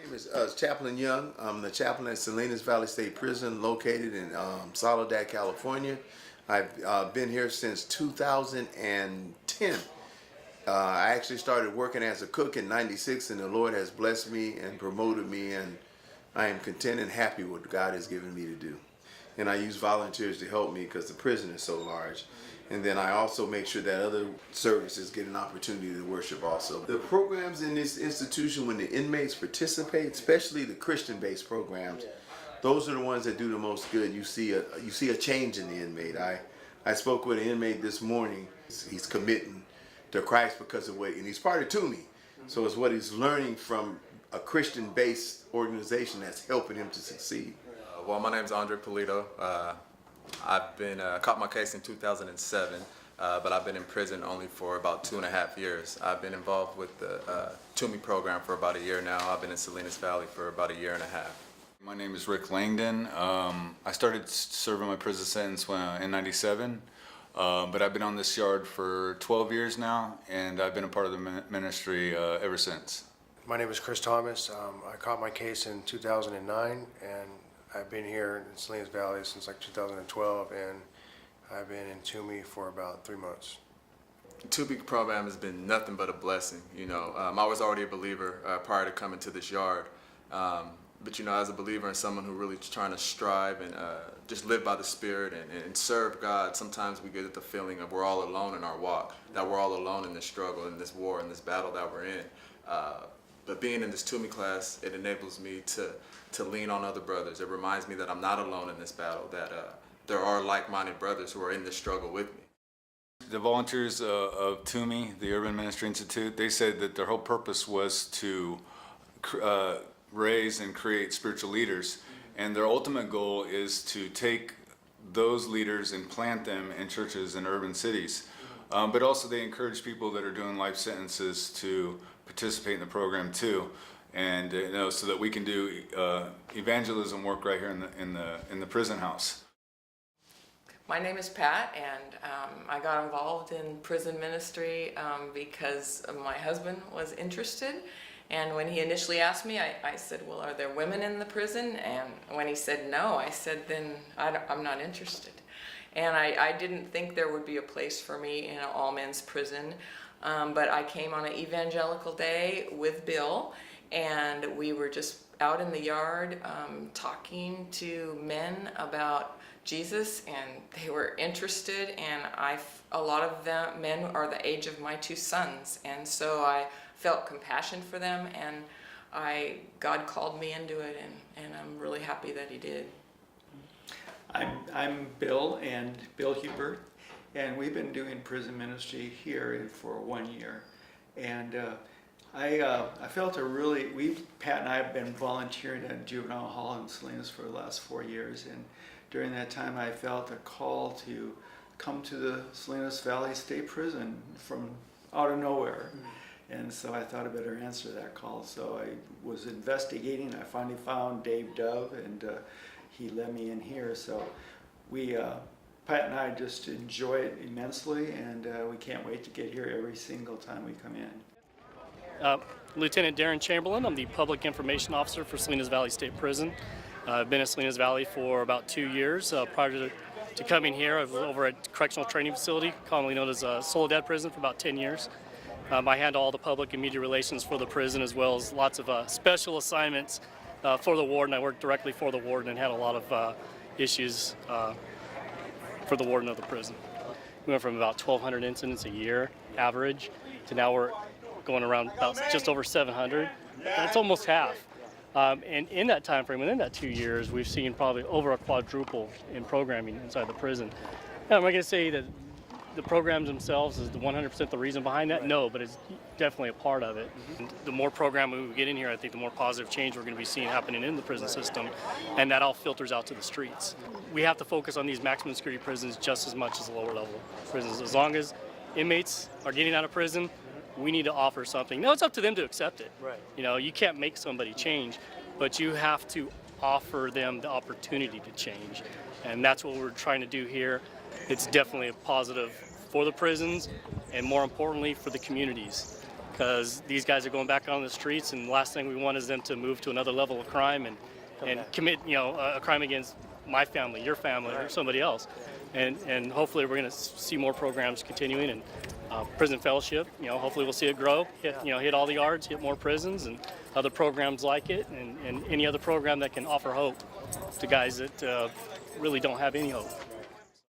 My name is Chaplain Young. I'm the chaplain at Salinas Valley State Prison located in Soledad, California. I've been here since 2010. I actually started working as a cook in '96, and the Lord has blessed me and promoted me, and I am content and happy with what God has given me to do. And I use volunteers to help me because the prison is so large. And then I also make sure that other services get an opportunity to worship also. The programs in this institution, when the inmates participate, especially the Christian-based programs, those are the ones that do the most good. You see a change in the inmate. I spoke with an inmate this morning. He's committing to Christ because of what, and he's part of Toomey. So it's what he's learning from a Christian-based organization that's helping him to succeed. Well, my name's Andre Polito. I've been caught my case in 2007, but I've been in prison only for about 2.5 years. I've been involved with the Toomey program for about a year now. I've been in Salinas Valley for about 1.5 years. My name is Rick Langdon. I started serving my prison sentence in '97, but I've been on this yard for 12 years now, and I've been a part of the ministry ever since. My name is Chris Thomas. I caught my case in 2009, and I've been here in Salinas Valley since like 2012, and I've been in Toomey for about 3 months. The Toomey program has been nothing but a blessing. You know, I was already a believer prior to coming to this yard. But you know, as a believer and someone who really is trying to strive and just live by the Spirit and serve God, sometimes we get the feeling of we're all alone in our walk, that we're all alone in this struggle, in this war, in this battle that we're in. But being in this Toomey class, it enables me to lean on other brothers. It reminds me that I'm not alone in this battle, that there are like-minded brothers who are in this struggle with me. The volunteers of Toomey, the Urban Ministry Institute, they said that their whole purpose was to raise and create spiritual leaders, and their ultimate goal is to take those leaders and plant them in churches in urban cities. But also they encourage people that are doing life sentences to participate in the program too, and you know, so that we can do evangelism work right here in the prison house. My name is Pat, and I got involved in prison ministry because my husband was interested. And when he initially asked me, I said, well, are there women in the prison? And when he said no, I said, then I'm not interested. And I didn't think there would be a place for me in an all-men's prison. But I came on an evangelical day with Bill, and we were just out in the yard talking to men about Jesus, and they were interested, and a lot of them men are the age of my 2 sons, and so I felt compassion for them, and God called me into it, and I'm really happy that he did. I'm Bill Hubert, and we've been doing prison ministry here for 1 year, and I felt Pat and I have been volunteering at Juvenile Hall in Salinas for the last 4 years, and during that time I felt a call to come to the Salinas Valley State Prison from out of nowhere. And so I thought I better answer that call. So I was investigating. I finally found Dave Dove, and he led me in here. So Pat and I just enjoy it immensely, and we can't wait to get here every single time we come in. Lieutenant Darren Chamberlain. I'm the Public Information Officer for Salinas Valley State Prison. I've been at Salinas Valley for about 2 years. Prior to coming here, I was over at Correctional Training Facility, commonly known as Soledad Prison, for about 10 years. I handle all the public and media relations for the prison, as well as lots of special assignments for the warden. I work directly for the warden and had a lot of issues for the warden of the prison. We went from about 1,200 incidents a year average to now we're going around about just over 700. That's almost half. And in that time frame, within that 2 years, we've seen probably over a quadruple in programming inside the prison. Now, am I going to say that the programs themselves is the 100% the reason behind that? No, but it's definitely a part of it. And the more programming we get in here, I think the more positive change we're going to be seeing happening in the prison system, and that all filters out to the streets. We have to focus on these maximum security prisons just as much as the lower level prisons. As long as inmates are getting out of prison, we need to offer something. Now, it's up to them to accept it. Right. You know, you can't make somebody change, but you have to offer them the opportunity to change. And that's what we're trying to do here. It's definitely a positive for the prisons, and more importantly, for the communities. because these guys are going back on the streets, and the last thing we want is them to move to another level of crime and commit, a crime against my family, your family, or somebody else. And hopefully we're going to see more programs continuing, and prison fellowship, hopefully we'll see it grow, hit all the yards, hit more prisons and other programs like it, and any other program that can offer hope to guys that really don't have any hope.